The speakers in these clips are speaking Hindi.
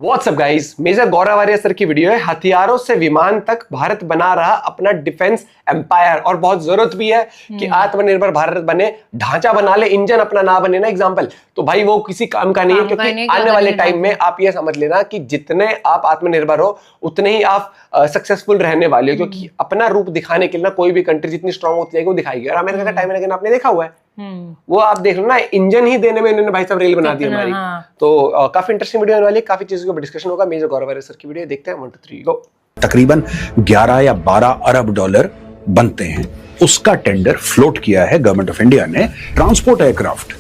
व्हाट्सअप गाइस, मेजर गौरव आर्य सर की वीडियो है। हथियारों से विमान तक भारत बना रहा अपना डिफेंस एम्पायर और बहुत जरूरत भी है कि आत्मनिर्भर भारत बने। ढांचा बना ले, इंजन अपना ना बने ना एग्जांपल, तो भाई वो किसी काम का नहीं है, क्योंकि आने वाले टाइम में आप ये समझ लेना कि जितने आप आत्मनिर्भर हो उतने ही आप सक्सेसफुल रहने वाले हो, क्योंकि अपना रूप दिखाने के लिए ना कोई भी कंट्री जितनी स्ट्रांग होती जाएगी वो दिखाएगी। और अमेरिका का टाइम है, लेकिन आपने देखा हुआ है वो आप देख लो ना, इंजन ही देने में इन्होंने भाई साहब रेल बना दी हमारी। तो काफी इंटरेस्टिंग वीडियो होने वाली है, काफी चीजों पर डिस्कशन होगा। मेजर गौरव आर्य सर की वीडियो देखते हैं। 1 2 3 गो। तकरीबन 11 या 12 अरब डॉलर बनते हैं, उसका टेंडर फ्लोट किया है गवर्नमेंट ऑफ इंडिया ने। ट्रांसपोर्ट एयरक्राफ्ट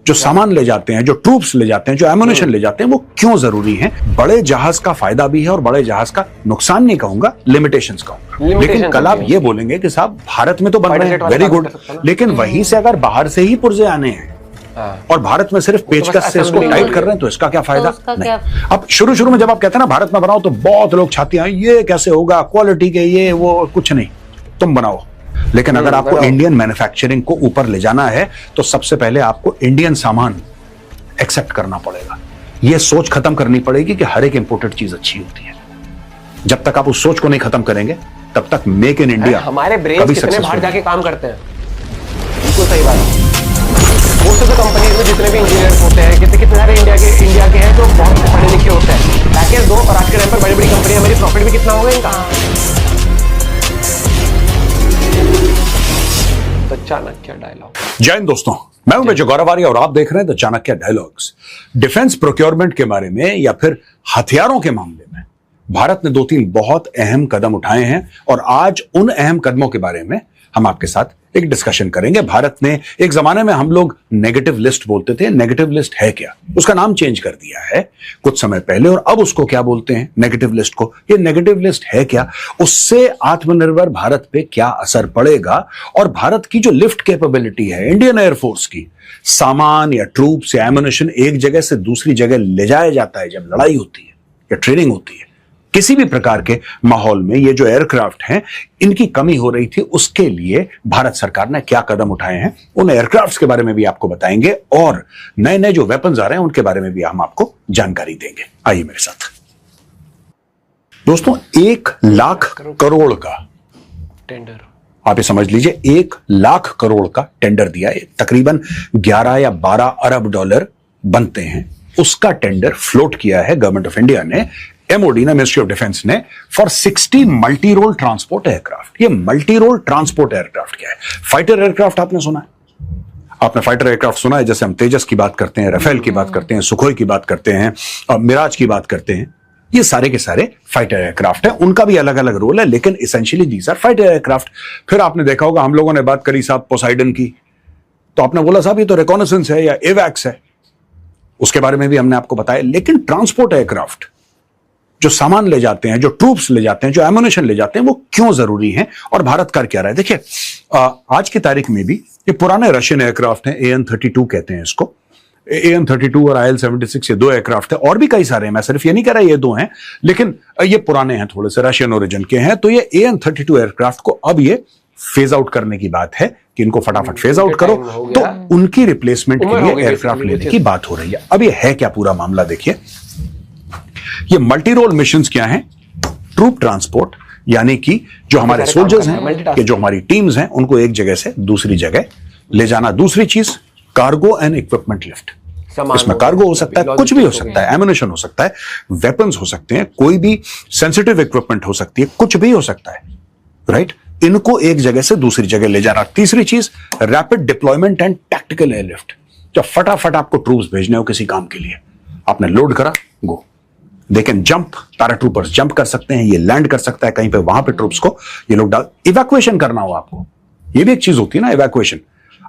जो सामान ले जाते हैं, जो ट्रूप्स ले जाते हैं, जो एमुनेशन ले जाते हैं, वो क्यों जरूरी है? बड़े जहाज का फायदा भी है और बड़े जहाज का नुकसान नहीं कहूंगा, लिमिटेशंस कहूंगा। लेकिन कल आप ये बोलेंगे कि साहब भारत में तो बन रहे हैं, वेरी गुड, लेकिन वहीं से अगर बाहर से ही पुर्जे आने हैं और भारत में सिर्फ पेचकस से इसको टाइट कर रहे हैं, तो इसका क्या फायदा? नहीं। अब शुरू में जब आप कहते हैं ना भारत में बनाओ, तो बहुत लोग छातियां, ये कैसे होगा, क्वालिटी के ये वो, कुछ नहीं, तुम बनाओ। लेकिन अगर आपको इंडियन मैन्युफैक्चरिंग को ऊपर ले जाना है तो सबसे पहले आपको इंडियन सामान एक्सेप्ट करना पड़ेगा। यह सोच खत्म करनी पड़ेगी कि हर एक इंपोर्टेड चीज अच्छी होती है। जब तक आप उस सोच को नहीं खत्म करेंगे तब तक मेक इन इंडिया, हमारे ब्रेन कितने बाहर जाके काम करते हैं, बिल्कुल सही बात है। मोस्ट ऑफ द कंपनीज में जितने भी इंजीनियर होते हैं, कितने सारे इंडिया के हैं जो बहुत पढ़े लिखे होते हैं। पैकेज दो और आज के टाइम पर बड़ी बड़ी कंपनियां, मेरी प्रॉफिट भी कितना होगा इनका। तो चाणक्य डायलॉग। जय हिंद दोस्तों, मैं हूं मेजर गौरव आर्य और आप देख रहे हैं the Chanakya dialogues. Defence procurement के बारे में या फिर हथियारों के मामले में भारत ने 2-3 बहुत अहम कदम उठाए हैं और आज उन अहम कदमों के बारे में हम आपके साथ एक डिस्कशन करेंगे। भारत ने एक जमाने में हम लोग नेगेटिव लिस्ट बोलते थे। नेगेटिव लिस्ट है क्या? उसका नाम चेंज कर दिया है कुछ समय पहले, और अब उसको क्या बोलते हैं? नेगेटिव लिस्ट को। ये नेगेटिव लिस्ट है क्या? उससे आत्मनिर्भर भारत पे क्या असर पड़ेगा? और भारत की जो लिफ्ट कैपेबिलिटी है इंडियन एयरफोर्स की, सामान या ट्रूप्स या एमुनेशन एक जगह से दूसरी जगह ले जाया जाता है जब लड़ाई होती है या ट्रेनिंग होती है, किसी भी प्रकार के माहौल में ये जो एयरक्राफ्ट हैं इनकी कमी हो रही थी, उसके लिए भारत सरकार ने क्या कदम उठाए हैं उन एयरक्राफ्ट्स के बारे में भी आपको बताएंगे, और नए नए जो वेपन्स आ रहे हैं उनके बारे में भी हम आपको जानकारी देंगे। आइए मेरे साथ दोस्तों। 1 लाख करोड़ का टेंडर, आप ये समझ लीजिए, 1 लाख करोड़ का टेंडर दिया है। तकरीबन 11 या 12 अरब डॉलर बनते हैं, उसका टेंडर फ्लोट किया है गवर्नमेंट ऑफ इंडिया ने, एमओडी ने, मिनिस्ट्री ऑफ डिफेंस ने, for 60 multi role transport aircraft. ये मल्टी रोल ट्रांसपोर्ट एयरक्राफ्ट क्या है? फाइटर एयरक्राफ्ट आपने सुना है? आपने फाइटर एयरक्राफ्ट सुना है? जैसे हम तेजस की बात करते हैं, राफेल की बात करते हैं, सुखोई की बात करते हैं, मिराज की बात करते हैं, ये सारे के सारे फाइटर एयरक्राफ्ट है। उनका भी अलग अलग रोल है, लेकिन essentially these are fighter aircraft. फिर आपने देखा होगा, हम लोगों ने बात करी साहब पोसाइडन की, तो आपने बोला साहब ये तो रिकॉनेसेंस है या एवैक्स है, उसके बारे में भी हमने आपको बताया। लेकिन ट्रांसपोर्ट एयरक्राफ्ट जो सामान ले जाते हैं, जो ट्रूप्स ले जाते हैं, जो एमुनेशन ले जाते हैं, वो क्यों जरूरी हैं और भारत कर क्या रहा है? देखिए, आज की तारीख में भी ये पुराने रशियन एयरक्राफ्ट हैं, AN-32 कहते हैं इसको। AN-32 और IL-76 ये 2 एयरक्राफ्ट है, और भी कई सारे हैं, मैं सिर्फ ये नहीं कह रहा ये 2 हैं, लेकिन ये पुराने हैं, थोड़े से रशियन ओरिजिन के हैं। तो ये AN-32 एयरक्राफ्ट को अब ये फेज आउट करने की बात है कि इनको फटाफट फेज आउट करो, तो उनकी रिप्लेसमेंट के लिए एयरक्राफ्ट लेने की बात हो रही है। अब ये है क्या पूरा मामला? देखिए, ये मल्टी रोल मिशंस क्या हैं? ट्रूप ट्रांसपोर्ट, यानी कि जो हमारे सोल्जर्स हैं, कि जो हमारी टीम्स हैं, उनको एक जगह से दूसरी जगह ले जाना। दूसरी चीज, कार्गो एंड इक्विपमेंट लिफ्ट। इसमें कार्गो हो सकता है, कुछ भी हो सकता है, एमुनेशन हो सकता है, वेपन्स हो सकते हैं, कोई भी सेंसिटिव इक्विपमेंट हो सकती है, कुछ भी हो सकता है, राइट? इनको एक जगह से दूसरी जगह ले जाना। तीसरी चीज, rapid deployment and tactical airlift. जब फटाफट आपको ट्रूप्स भेजने हो किसी काम के लिए, आपने लोड करा, go. They can jump, paratroopers jump कर सकते हैं, ये लैंड कर सकता है कहीं पे, वहां पे ट्रूप्स को ये लोग डाल। इवैक्यूएशन करना हो आपको, ये भी एक चीज होती है ना, इवैक्यूएशन।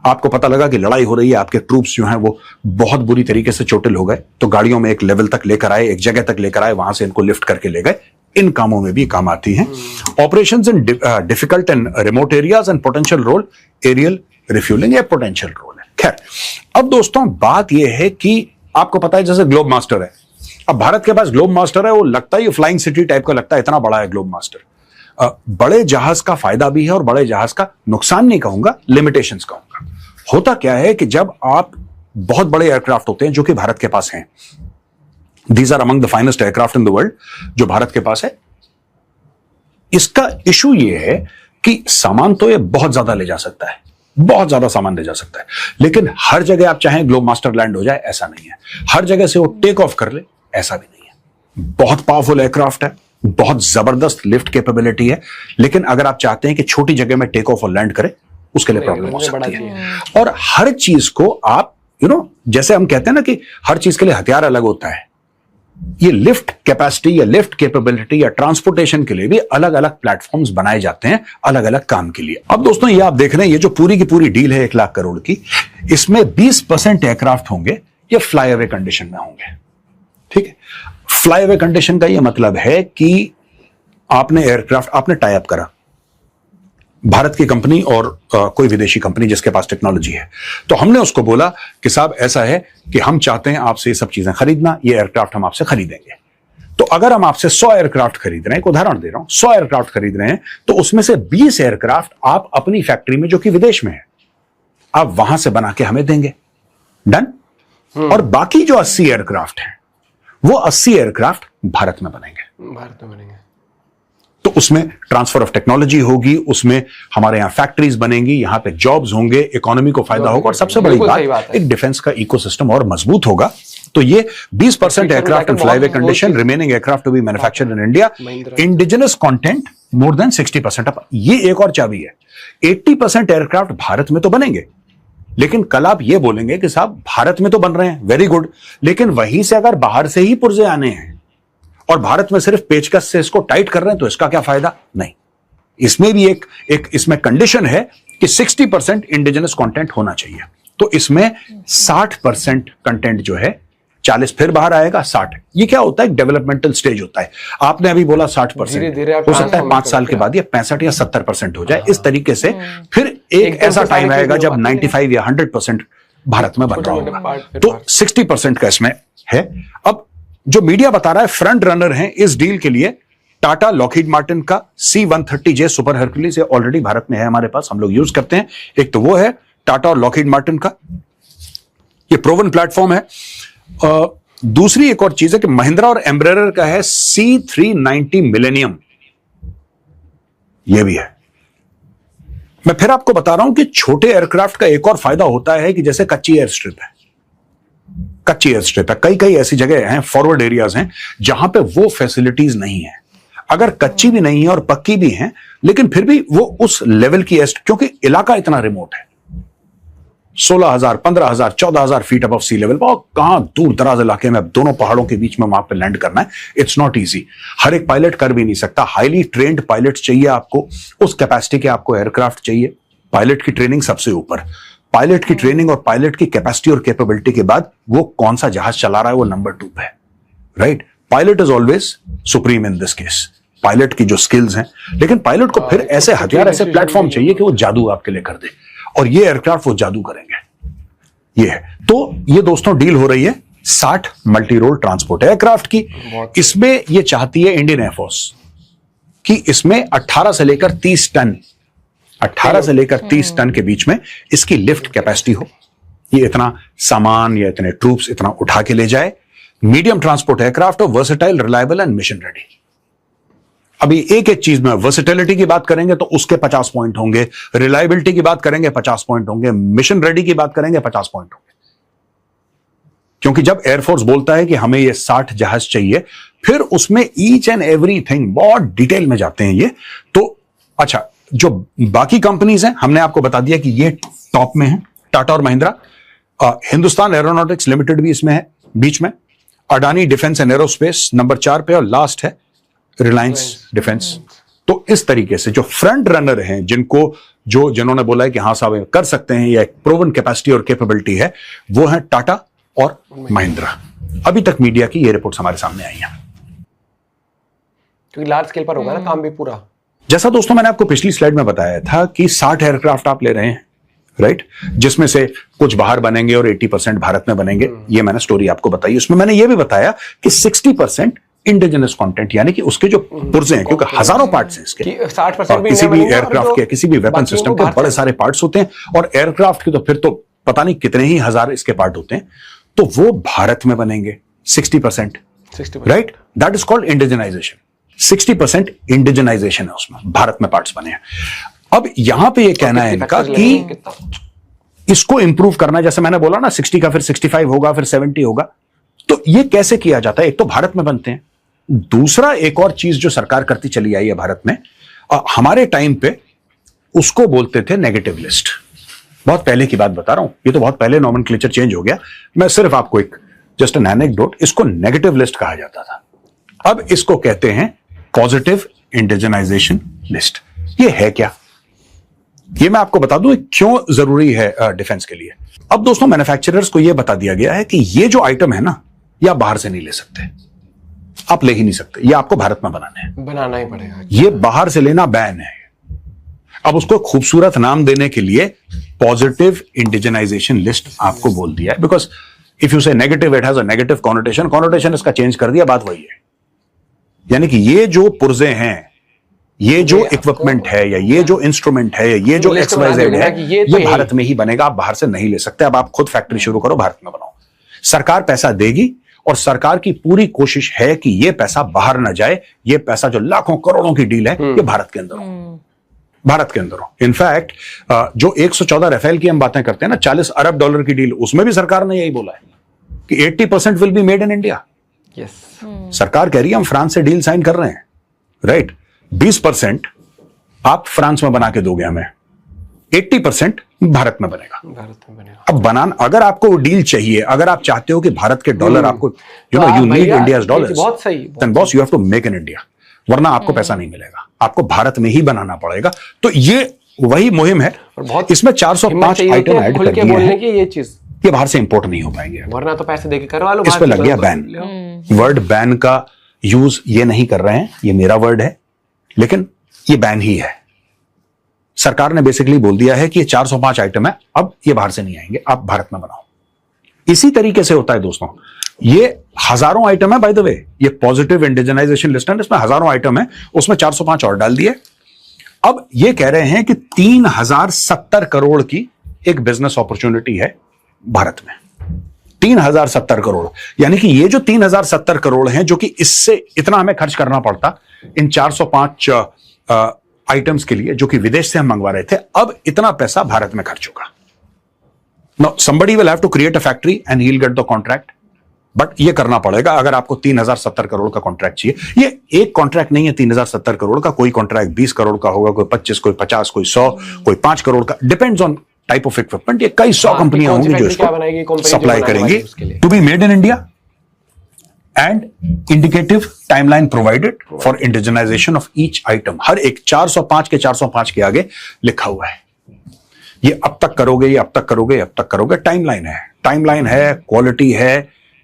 आपको पता लगा कि लड़ाई हो रही है, आपके ट्रूप्स जो हैं वो बहुत बुरी तरीके से चोटिल हो गए, तो गाड़ियों में एक लेवल तक लेकर आए, एक जगह तक लेकर आए, वहां से इनको लिफ्ट करके ले गए। इन कामों में भी काम आती हैं। Operations in difficult and remote areas and potential role, aerial refuelling या पोटेंशियल रोल है। खैर, अब दोस्तों बात यह है कि आपको पता है जैसे ग्लोब मास्टर है, अब भारत के पास ग्लोब मास्टर है, वो लगता है फ्लाइंग सिटी टाइप का लगता है, इतना बड़ा है ग्लोब मास्टर। बड़े जहाज का फायदा भी है और बड़े जहाज का नुकसान नहीं कहूंगा, लिमिटेशंस कहूंगा। होता क्या है कि जब आप बहुत बड़े एयरक्राफ्ट होते हैं जो कि भारत के पास हैं, these are among the finest aircraft in the world जो भारत के पास है। इसका इशू ये है कि सामान तो ये बहुत ज्यादा ले जा सकता है, बहुत ज्यादा सामान ले जा सकता है, लेकिन हर जगह आप चाहें ग्लोब मास्टर लैंड हो जाए ऐसा नहीं है, हर जगह से वो टेक ऑफ कर ले ऐसा भी नहीं है। बहुत पावरफुल एयरक्राफ्ट है, बहुत जबरदस्त लिफ्ट कैपेबिलिटी है, लेकिन अगर आप चाहते हैं कि छोटी जगह में टेक ऑफ और लैंड करे उसके लिए प्रॉब्लम हो सकती है। और हर चीज को आप जैसे हम कहते हैं ना कि हर चीज के लिए हथियार अलग होता है, ये लिफ्ट कैपेसिटी या लिफ्ट कैपेबिलिटी या ट्रांसपोर्टेशन के लिए भी अलग अलग प्लेटफॉर्म्स बनाए जाते हैं अलग अलग काम के लिए। अब दोस्तों ये आप देख रहे हैं ये जो पूरी की पूरी डील है 1 लाख करोड़ की, इसमें 20% एयरक्राफ्ट होंगे ये फ्लाई अवे कंडीशन में होंगे। ठीक है, फ्लाई अवे कंडीशन का ये मतलब है कि आपने एयरक्राफ्ट आपने टाई अप करा, भारत की कंपनी और कोई विदेशी कंपनी जिसके पास टेक्नोलॉजी है, तो हमने उसको बोला कि साहब ऐसा है कि हम चाहते हैं आपसे ये सब चीजें खरीदना, ये एयरक्राफ्ट हम आपसे खरीदेंगे। तो अगर हम आपसे 100 एयरक्राफ्ट खरीद रहे हैं, एक उदाहरण दे रहा हूं, 100 एयरक्राफ्ट खरीद रहे हैं, तो उसमें से 20 एयरक्राफ्ट आप अपनी फैक्ट्री में जो कि विदेश में है आप वहां से बना के हमें देंगे। डन। और बाकी जो 80 एयरक्राफ्ट हैं वो 80 एयरक्राफ्ट भारत में बनेंगे। तो उसमें ट्रांसफर ऑफ टेक्नोलॉजी होगी, उसमें हमारे यहां फैक्ट्रीज बनेंगी, यहां पे जॉब्स होंगे, इकोनॉमी को फायदा होगा, और सबसे बड़ी बात एक डिफेंस का इकोसिस्टम और मजबूत होगा। तो ये 20% aircraft in flyaway condition, remaining aircraft to be manufactured in India, indigenous content more than 60%। अब ये एक और चाबी है, 80% एयरक्राफ्ट भारत में तो बनेंगे, लेकिन कल आप ये बोलेंगे कि साहब भारत में तो बन रहे हैं, वेरी गुड, लेकिन वहीं से अगर बाहर से ही पुर्जे आने हैं और भारत में सिर्फ पेचकस से इसको टाइट कर रहे हैं तो इसका क्या फायदा? नहीं, इसमें भी एक इसमें कंडीशन है कि 60% इंडिजिनस कंटेंट होना चाहिए। तो इसमें 60% कंटेंट जो है, 40 फिर बाहर आएगा, 60। ये क्या होता है? डेवलपमेंटल स्टेज होता है। आपने अभी बोला 60%, हो सकता है 5 साल के बाद ये 65 या 70% हो जाए। इस तरीके से फिर एक ऐसा टाइम आएगा जब 95 या 100% भारत में बन रहा होगा। तो 60% का इसमें है। अब जो मीडिया बता रहा है फ्रंट रनर हैं इस डील के लिए टाटा, लॉकहीड मार्टिन का C-130J super Hercules already Bharat में है हमारे पास, हम लोग यूज करते हैं। एक तो वो है टाटा और लॉकहीड मार्टिन का, ये प्रोवन प्लेटफॉर्म है। दूसरी एक और चीज है कि महिंद्रा और एम्ब्रेयर का है C-390 मिलेनियम, ये भी है। मैं फिर आपको बता रहा हूं कि छोटे एयरक्राफ्ट का एक और फायदा होता है कि जैसे कच्ची एयर स्ट्रिप है, कच्ची एयर स्ट्रिप है, कई कई ऐसी जगह हैं, फॉरवर्ड एरियाज हैं जहां पे वो फैसिलिटीज नहीं है। अगर कच्ची भी नहीं है और पक्की भी है, लेकिन फिर भी वो उस लेवल की एयर, क्योंकि इलाका इतना रिमोट है, 16,000, 15,000, 14,000 फीट अबव सी लेवल पर, कहां दूर दराज इलाके में दोनों पहाड़ों के बीच में वहां पे लैंड करना है, इट्स नॉट इजी। हर एक पायलट कर भी नहीं सकता, हाईली ट्रेन्ड पायलट चाहिए आपको, उस कैपेसिटी के आपको एयरक्राफ्ट चाहिए। पायलट की ट्रेनिंग सबसे ऊपर, पायलट की ट्रेनिंग और पायलट की कैपेसिटी और कैपेबिलिटी के बाद वो कौन सा जहाज चला रहा है वो नंबर 2 पे है, right. Pilot is always supreme in this case, pilot की जो स्किल्स हैं, लेकिन पायलट को फिर ऐसे हथियार, ऐसे प्लेटफॉर्म चाहिए कि वो जादू आपके लिए कर दे, और ये एयरक्राफ्ट वो जादू करेंगे। ये है। तो ये दोस्तों डील हो रही है 60 मल्टी रोल ट्रांसपोर्ट एयरक्राफ्ट की। इसमें ये चाहती है इंडियन एयरफोर्स कि इसमें 18 से लेकर 30 टन, 18 से लेकर 30 टन के बीच में इसकी लिफ्ट कैपेसिटी हो, ये इतना सामान या इतने ट्रूप्स इतना उठा के ले जाए। मीडियम ट्रांसपोर्ट एयरक्राफ्ट हो, versatile, reliable and mission ready. अभी एक एक चीज में वर्सेटिलिटी की बात करेंगे तो उसके 50 पॉइंट होंगे, रिलायबिलिटी की बात करेंगे 50 पॉइंट होंगे, मिशन रेडी की बात करेंगे 50 पॉइंट होंगे। क्योंकि जब एयरफोर्स बोलता है कि हमें ये 60 जहाज चाहिए, फिर उसमें ईच एंड एवरीथिंग बहुत डिटेल में जाते हैं ये। तो अच्छा, जो बाकी कंपनीज हैं हमने आपको बता दिया कि ये टॉप में है, टाटा और महिंद्रा। हिंदुस्तान एरोनॉटिक्स लिमिटेड भी इसमें है बीच में, Adani defence and aerospace number 4 पे, और लास्ट है रिलायंस डिफेंस। तो इस तरीके से जो फ्रंट रनर हैं, जिन्होंने बोला है कि हाँ साहब कर सकते हैं, ये प्रूवन कैपेसिटी और कैपेबिलिटी है, वो है टाटा और महिंद्रा। अभी तक मीडिया की ये रिपोर्ट्स हमारे सामने आई हैं, क्योंकि लार्ज स्केल पर होगा ना काम भी पूरा। जैसा दोस्तों मैंने आपको पिछली स्लाइड में बताया था कि 60 एयरक्राफ्ट आप ले रहे हैं, राइट, जिसमें से कुछ बाहर बनेंगे और 80% भारत में बनेंगे। ये मैंने स्टोरी आपको बताई। उसमें मैंने ये भी बताया कि 60% इंडिजिनस कंटेंट, यानी कि उसके जो पुर्जे हैं, क्योंकि हजारों पार्ट्स हैं इसके, 60% किसी भी एयरक्राफ्ट के, किसी भी वेपन सिस्टम के बड़े सारे पार्ट्स होते हैं, और एयरक्राफ्ट के तो फिर तो पता नहीं कितने ही हजार इसके पार्ट होते हैं, तो वो भारत में बनेंगे 60%। 60%. Right, that is called indigenisation. 60% indigenisation है उसमें, भारत में पार्ट्स बने हैं। अब यहां पे ये कहना है इनका कि इसको इंप्रूव करना, जैसे मैंने बोला ना 60 का फिर 65 होगा, फिर 70 होगा, तो ये कैसे किया जाता है? एक तो भारत में बनते हैं, दूसरा एक और चीज जो सरकार करती चली आई है भारत में, हमारे टाइम पे उसको बोलते थे नेगेटिव लिस्ट। बहुत पहले की बात बता रहा हूं, ये तो बहुत पहले नॉमेनक्लेचर चेंज हो गया। मैं सिर्फ आपको एक जस्ट एन एनेक्डोट, इसको नेगेटिव लिस्ट कहा जाता था, अब इसको कहते हैं पॉजिटिव इंडिजनाइजेशन लिस्ट। ये है क्या, ये मैं आपको बता दूं क्यों जरूरी है डिफेंस के लिए। अब दोस्तों, मैन्युफैक्चरर्स को यह बता दिया गया है कि ये जो आइटम है ना, ये आप बाहर से नहीं ले सकते, आप ले ही नहीं सकते, ये आपको भारत में बनाना ही पड़ेगा। ये बाहर से लेना बैन है। अब उसको खूबसूरत नाम देने के लिए पॉजिटिव इंडिजनाइजेशन लिस्ट आपको बोल दिया है, बिकॉज इफ यू से negative, it has a negative connotation इसका चेंज कर दिया, बात वही है। यानी कि ये जो पुर्जे हैं, ये जो इक्विपमेंट है, या ये जो इंस्ट्रूमेंट है, या ये जो XYZ है, ये भारत में ही बनेगा, आप बाहर से नहीं ले सकते। अब आप खुद फैक्ट्री शुरू करो, भारत में बनाओ। सरकार पैसा देगी और सरकार की पूरी कोशिश है कि ये पैसा बाहर ना जाए, ये पैसा जो लाखों करोड़ों की डील है, ये भारत के अंदर हो, भारत के अंदर हो। इनफैक्ट जो 114 राफेल की हम बातें करते हैं ना, $40 अरब की डील, उसमें भी सरकार ने यही बोला है कि 80% will be made in India. सरकार कह रही है हम फ्रांस से डील साइन कर रहे हैं, राइट? 20% आप फ्रांस में बना के दोगे हमें, 80% भारत में बनेगा। अब बनाना, अगर आपको डील चाहिए, अगर आप चाहते हो कि भारत के डॉलर आपको, you need India's dollars, then boss you have to make in India, वरना आपको पैसा नहीं मिलेगा, आपको भारत में ही बनाना पड़ेगा। तो ये वही मुहिम है, इसमें 405 आइटम ऐड कर दिए हैं। ये चीज, ये बाहर से इंपोर्ट नहीं हो पाएंगे, वरना तो पैसे देके करवा लो। इस पे लग गया बैन। वर्ड बैन का यूज ये नहीं कर रहे हैं, ये मेरा वर्ड है, लेकिन ये बैन ही है। सरकार ने बेसिकली बोल दिया है कि ये 405 आइटम है, अब ये बाहर से नहीं आएंगे, आप भारत में बनाओ। इसी तरीके से होता है दोस्तों, ये हजारों आइटम है, बाय द वे, ये पॉजिटिव इंडिजनाइजेशन लिस्ट है, इसमें हजारों आइटम है, उसमें 405 और डाल दिए। अब ये कह रहे हैं कि 3070 करोड़ की एक बिजनेस अपॉर्चुनिटी है भारत में। 3070 करोड़, यानी कि ये जो 3070 करोड़ हैं, जो कि इससे इतना हमें खर्च करना पड़ता इन 405 आइटम्स के लिए, जो कि विदेश से हम मंगवा रहे थे, अब इतना पैसा भारत में खर्च होगा। Now somebody will have to create a factory and he will get the contract, but ये करना पड़ेगा अगर आपको 3070 करोड़ का कॉन्ट्रैक्ट चाहिए। ये एक कॉन्ट्रैक्ट नहीं है 3070 करोड़ का, कोई कॉन्ट्रैक्ट 20 करोड़ का होगा, कोई 25, कोई 50, कोई 100, कोई 5 करोड़ का, depends on type of equipment. ये कई 100 कंपनियां होंगी जो इसको सप्लाई करेंगी, to be made in India and indicative timeline provided for indigenisation of each item. हर एक 405 के 405 के आगे लिखा हुआ है, ये अब तक करोगे, ये अब तक करोगे, अब तक करोगे। टाइमलाइन है, क्वालिटी है,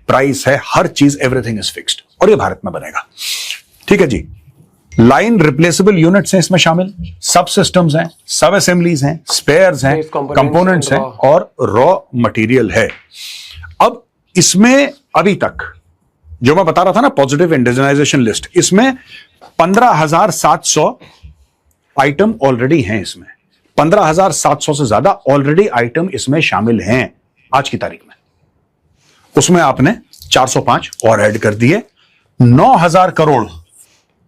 प्राइस है, हर चीज, एवरीथिंग इज फिक्स्ड, और ये भारत में बनेगा। ठीक है जी। लाइन रिप्लेसेबल यूनिट्स हैं इसमें शामिल, सब सिस्टम्स हैं, सब असेंबलीज हैं, स्पेयर्स हैं, कंपोनेंट्स हैं, और रॉ मटेरियल है। अब इसमें अभी तक जो मैं बता रहा था ना, पॉजिटिव इंडिजनाइजेशन लिस्ट, इसमें 15,700 आइटम ऑलरेडी हैं। इसमें 15,700 से ज्यादा ऑलरेडी आइटम इसमें शामिल हैं आज की तारीख में। उसमें आपने 405 और ऐड कर दिए। 9,000 करोड़,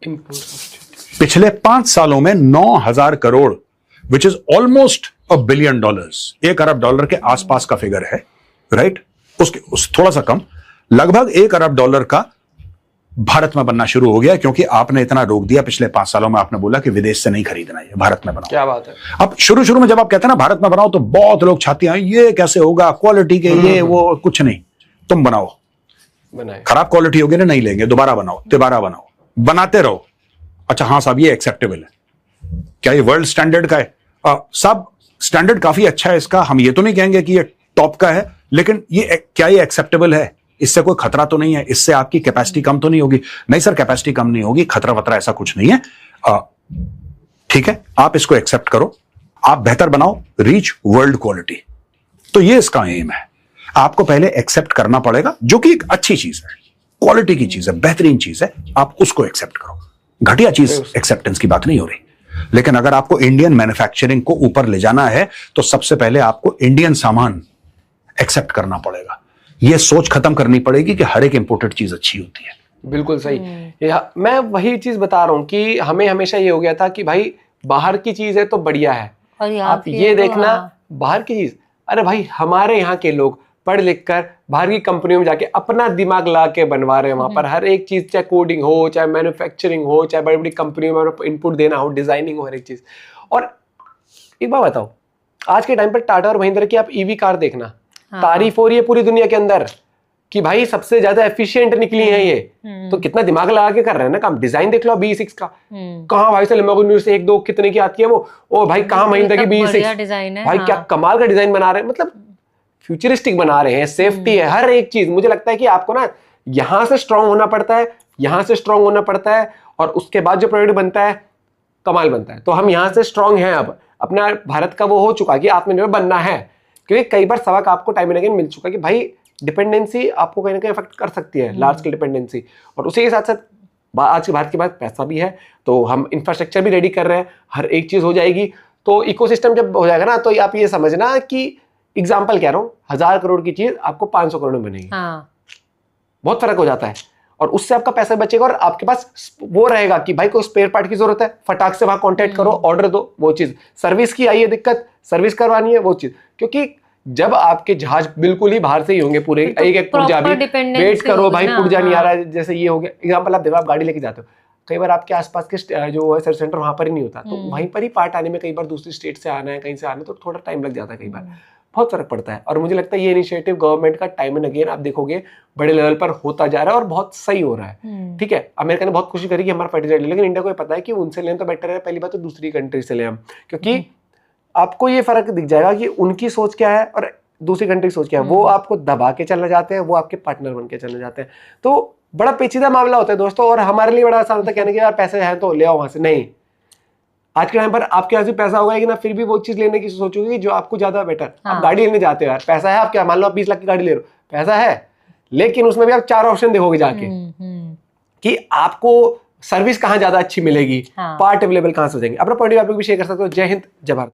पिछले 5 सालों में 9,000 crore, which is almost $1 billion, $1 अरब के आसपास का फिगर है, राइट? उसके थोड़ा सा कम, लगभग $1 अरब का भारत में बनना शुरू हो गया, क्योंकि आपने इतना रोक दिया पिछले 5 सालों में। आपने बोला कि विदेश से नहीं खरीदना है, भारत में बनाओ। क्या बात है। अब शुरू में जब आप कहते हैं ना भारत में बनाओ, तो बहुत लोग छाती हैं, ये कैसे होगा, क्वालिटी के ये वो, कुछ नहीं, तुम बनाओ, खराब क्वालिटी होगी ना, नहीं लेंगे, दोबारा बनाओ, बनाते रहो। अच्छा हाँ साहब, ये एक्सेप्टेबल है क्या? ये वर्ल्ड स्टैंडर्ड का है साहब, स्टैंडर्ड काफी अच्छा है इसका, हम ये तो नहीं कहेंगे कि ये टॉप का है, लेकिन क्या ये एक्सेप्टेबल है? इससे कोई खतरा तो नहीं है? इससे आपकी कैपेसिटी कम तो नहीं होगी? नहीं सर, कैपेसिटी कम नहीं होगी, खतरा वतरा ऐसा कुछ नहीं है। ठीक है, आप इसको एक्सेप्ट करो, आप बेहतर बनाओ, रीच वर्ल्ड क्वालिटी। तो ये इसका एम है। आपको पहले एक्सेप्ट करना पड़ेगा, जो कि एक अच्छी चीज है, क्वालिटी की चीज है, बेहतरीन चीज है, आप उसको एक्सेप्ट करो। घटिया चीज एक्सेप्टेंस की बात नहीं हो रही, लेकिन अगर आपको इंडियन मैन्युफैक्चरिंग को ऊपर ले जाना है, तो सबसे पहले आपको इंडियन सामान एक्सेप्ट करना पड़ेगा। यह सोच खत्म करनी पड़ेगी कि हर एक इंपोर्टेड चीज अच्छी होती है। बिल्कुल सही। मैं वही चीज बता रहा हूँ कि हमें हमेशा ये हो गया था कि भाई बाहर की चीज है तो बढ़िया है, और यहाँ आप ये देखना बाहर की चीज। अरे भाई हमारे यहाँ के लोग पढ़ लिख कर बाहर की कंपनियों में जाके अपना दिमाग ला के बनवा रहे हैं वहां पर हर एक चीज, चाहे कोडिंग हो, चाहे मैन्युफैक्चरिंग हो, चाहे बड़ी बड़ी कंपनियों में इनपुट देना हो, डिजाइनिंग हो, हर एक चीज। और एक बात बताओ, आज के टाइम पर टाटा और महिंद्रा की आप ईवी कार देखना, तारीफ हो रही है पूरी दुनिया के अंदर कि भाई सबसे ज्यादा एफिशिएंट निकली है ये। तो कितना दिमाग लगा के कर रहे हैं ना काम। डिजाइन देख लो B6 का, कहाँ भाई से लेम्बोर्गिनी से 1-2 कितने की आती है वो, ओ भाई कहाँ महिंद्रा की B6 डिजाइन है भाई, क्या कमाल का डिजाइन बना रहे हैं, मतलब फ्यूचरिस्टिक बना रहे हैं, सेफ्टी है, हर एक चीज। मुझे लगता है कि आपको ना यहां से स्ट्रांग होना पड़ता है, यहां से स्ट्रांग होना पड़ता है, और उसके बाद जो प्रोडक्ट बनता है कमाल बनता है। तो हम यहां से स्ट्रांग हैं, अब अपना भारत का वो हो चुका कि आत्मनिर्भर बनना है। क्योंकि कई बार सबक आपको टाइम एंड अगेन मिल चुका कि भाई डिपेंडेंसी आपको कहीं ना कहीं अफेक्ट कर सकती है, लार्ज स्केल डिपेंडेंसी। और उसी के साथ साथ आज के भारत के पास पैसा भी है, तो हम इंफ्रास्ट्रक्चर भी रेडी कर रहे हैं, हर एक चीज हो जाएगी। तो इकोसिस्टम जब हो जाएगा ना, तो आप ये समझना कि एग्जाम्पल कह रहा हूँ, 1000 करोड़ की चीज आपको 500 करोड़ में बनेगी। बहुत फर्क हो जाता है, और उससे आपका पैसा बचेगा, और आपके पास वो रहेगा कि भाई कोई स्पेयर पार्ट की जरूरत है, फटाक से वहां कॉन्टेक्ट करो, ऑर्डर दो, वो चीज। सर्विस की आई है दिक्कत, सर्विस करवानी है, वो चीज। क्योंकि जब आपके जहाज बिल्कुल ही बाहर से ही होंगे पूरे, तो एक एक पुर्जा भी वेट करो भाई, पुर्जा नहीं आ रहा है, जैसे ये हो गया एग्जाम्पल। आप देखो, आप गाड़ी लेके जाते हो, कई बार आपके आसपास के जो है सर्विस सेंटर वहां पर ही नहीं होता, तो वहीं पर ही पार्ट आने में कई बार दूसरी स्टेट से आना है, कहीं से आना है, तो थोड़ा टाइम लग जाता है, कई बार बहुत फर्क पड़ता है। और मुझे लगता है ये इनिशिएटिव गवर्नमेंट का टाइम एंड अगेन आप देखोगे बड़े लेवल पर होता जा रहा है, और बहुत सही हो रहा है। ठीक है, अमेरिका ने बहुत खुशी करी कि हमारा फर्टिलाइजर, लेकिन इंडिया को ये पता है कि उनसे लें तो बेटर है, पहली बात तो दूसरी कंट्री से लें हम, क्योंकि आपको ये फर्क दिख जाएगा कि उनकी सोच क्या है और दूसरी कंट्री की सोच क्या है। वो आपको दबा के चलना चाहते हैं, वो आपके पार्टनर बन के चलना चाहते हैं। तो बड़ा पेचीदा मामला होता है दोस्तों, और हमारे लिए बड़ा आसान होता है कहने के यार पैसे हैं तो ले आओ वहां से। नहीं, आज के टाइम पर आपके पास भी पैसा होगा, लेकिन आप फिर भी वो चीज लेने की सोचोगे जो आपको ज्यादा बेटर। आप गाड़ी लेने जाते हो यार, पैसा है आप, क्या मान लो आप 20 लाख की गाड़ी ले रहे हो, पैसा है, लेकिन उसमें भी आप 4 ऑप्शन देखोगे जाके कि आपको सर्विस कहाँ ज्यादा अच्छी मिलेगी, पार्ट अवेलेबल कहाँ से हो जाएंगे। अपना पॉइंट ऑफ व्यू भी शेयर कर सकते हो। जय हिंद, जय भारत।